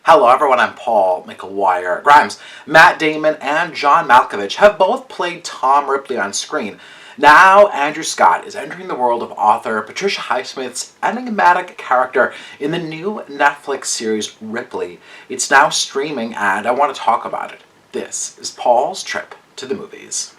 Hello everyone, I'm Paul McGuire Grimes. Matt Damon and John Malkovich have both played Tom Ripley on screen. Now Andrew Scott is entering the world of author Patricia Highsmith's enigmatic character in the new Netflix series Ripley. It's now streaming and I want to talk about it. This is Paul's trip to the movies.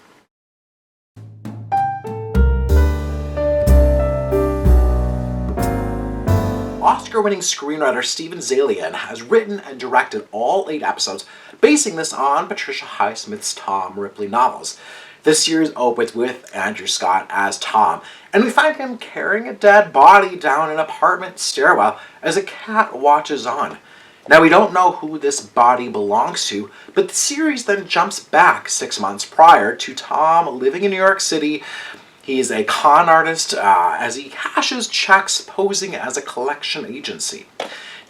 Oscar-winning screenwriter Steven Zaillian has written and directed all 8 episodes, basing this on Patricia Highsmith's Tom Ripley novels. This series opens with Andrew Scott as Tom, and we find him carrying a dead body down an apartment stairwell as a cat watches on. Now, we don't know who this body belongs to, but the series then jumps back 6 months prior to Tom living in New York City. He's a con artist as he cashes checks posing as a collection agency.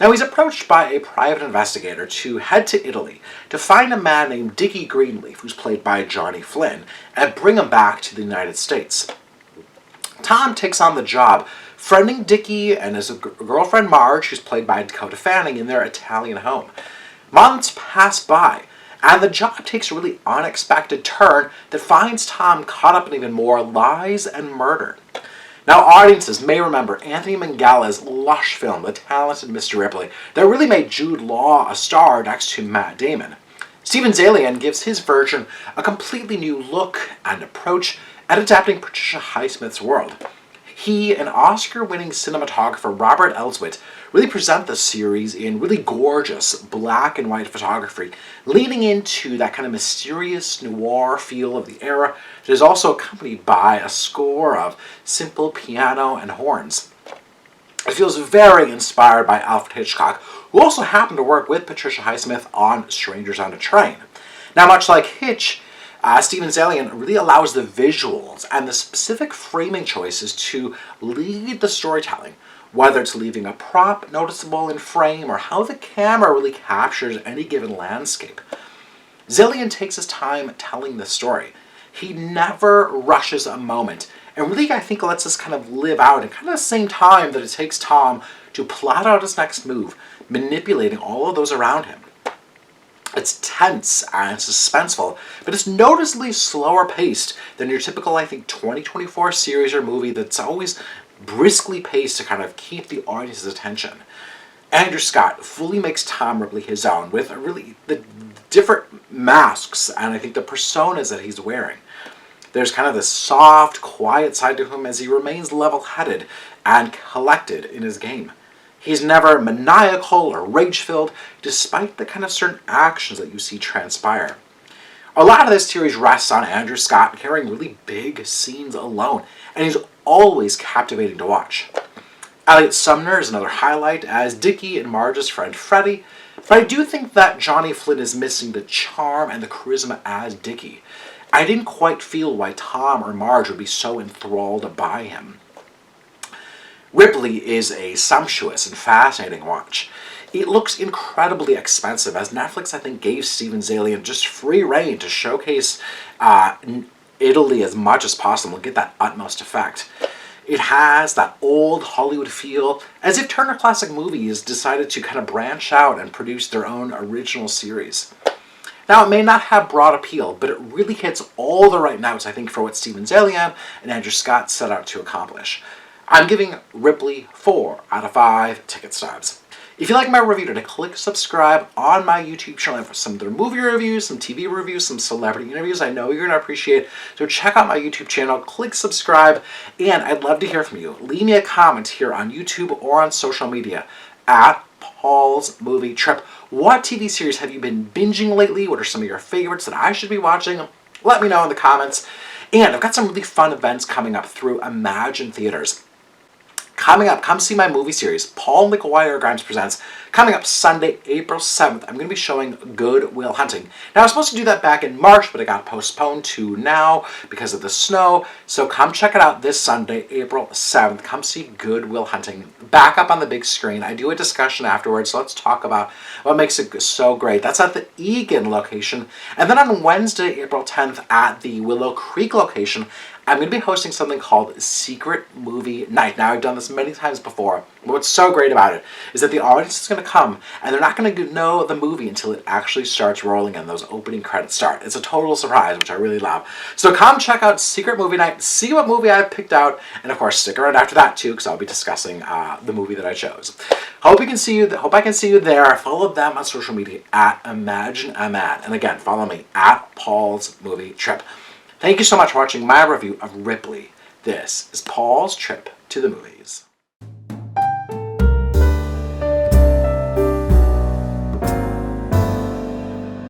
Now he's approached by a private investigator to head to Italy to find a man named Dickie Greenleaf, who's played by Johnny Flynn, and bring him back to the United States. Tom takes on the job, friending Dickie and his girlfriend Marge, who's played by Dakota Fanning, in their Italian home. Months pass by, and the job takes a really unexpected turn that finds Tom caught up in even more lies and murder. Now, audiences may remember Anthony Minghella's lush film, The Talented Mr. Ripley, that really made Jude Law a star next to Matt Damon. Steven Zaillian gives his version a completely new look and approach at adapting Patricia Highsmith's world. He and Oscar-winning cinematographer Robert Elswit really present the series in really gorgeous black and white photography, leaning into that kind of mysterious noir feel of the era that is also accompanied by a score of simple piano and horns. It feels very inspired by Alfred Hitchcock, who also happened to work with Patricia Highsmith on Strangers on a Train. Now, much like Hitch, Steven Zaillian really allows the visuals and the specific framing choices to lead the storytelling, whether it's leaving a prop noticeable in frame or how the camera really captures any given landscape. Zaillian takes his time telling the story. He never rushes a moment, and really I think lets us kind of live out in kind of the same time that it takes Tom to plot out his next move, manipulating all of those around him. It's tense and suspenseful, but it's noticeably slower paced than your typical, I think, 2024 series or movie that's always briskly paced to kind of keep the audience's attention. Andrew Scott fully makes Tom Ripley his own with really the different masks and I think the personas that he's wearing. There's kind of this soft, quiet side to him as he remains level-headed and collected in his game. He's never maniacal or rage-filled, despite the kind of certain actions that you see transpire. A lot of this series rests on Andrew Scott carrying really big scenes alone, and he's always captivating to watch. Elliot Sumner is another highlight as Dickie and Marge's friend Freddie, but I do think that Johnny Flynn is missing the charm and the charisma as Dickie. I didn't quite feel why Tom or Marge would be so enthralled by him. Ripley is a sumptuous and fascinating watch. It looks incredibly expensive, as Netflix, I think, gave Steven Zaillian just free rein to showcase Italy as much as possible and get that utmost effect. It has that old Hollywood feel, as if Turner Classic Movies decided to kind of branch out and produce their own original series. Now, it may not have broad appeal, but it really hits all the right notes, I think, for what Steven Zaillian and Andrew Scott set out to accomplish. I'm giving Ripley 4 out of 5 ticket stubs. If you like my review today, click subscribe on my YouTube channel for some of their movie reviews, some TV reviews, some celebrity interviews I know you're going to appreciate. So check out my YouTube channel, click subscribe, and I'd love to hear from you. Leave me a comment here on YouTube or on social media at Paul's Movie Trip. What TV series have you been binging lately? What are some of your favorites that I should be watching? Let me know in the comments. And I've got some really fun events coming up through Imagine Theaters. Coming up, come see my movie series, Paul McGuire Grimes Presents. Coming up Sunday, April 7th, I'm going to be showing Good Will Hunting. Now, I was supposed to do that back in March, but it got postponed to now because of the snow. So come check it out this Sunday, April 7th. Come see Good Will Hunting. Back up on the big screen. I do a discussion afterwards, so let's talk about what makes it so great. That's at the Eagan location. And then on Wednesday, April 10th, at the Willow Creek location, I'm going to be hosting something called Secret Movie Night. Now, I've done this many times before, but what's so great about it is that the audience is going to come, and they're not going to know the movie until it actually starts rolling and those opening credits start. It's a total surprise, which I really love. So come check out Secret Movie Night, see what movie I've picked out, and of course, stick around after that too, because I'll be discussing the movie that I chose. Hope I can see you there. Follow them on social media at ImagineAmad. And again, follow me at Paul's Movie Trip. Thank you so much for watching my review of Ripley. This is Paul's Trip to the Movies.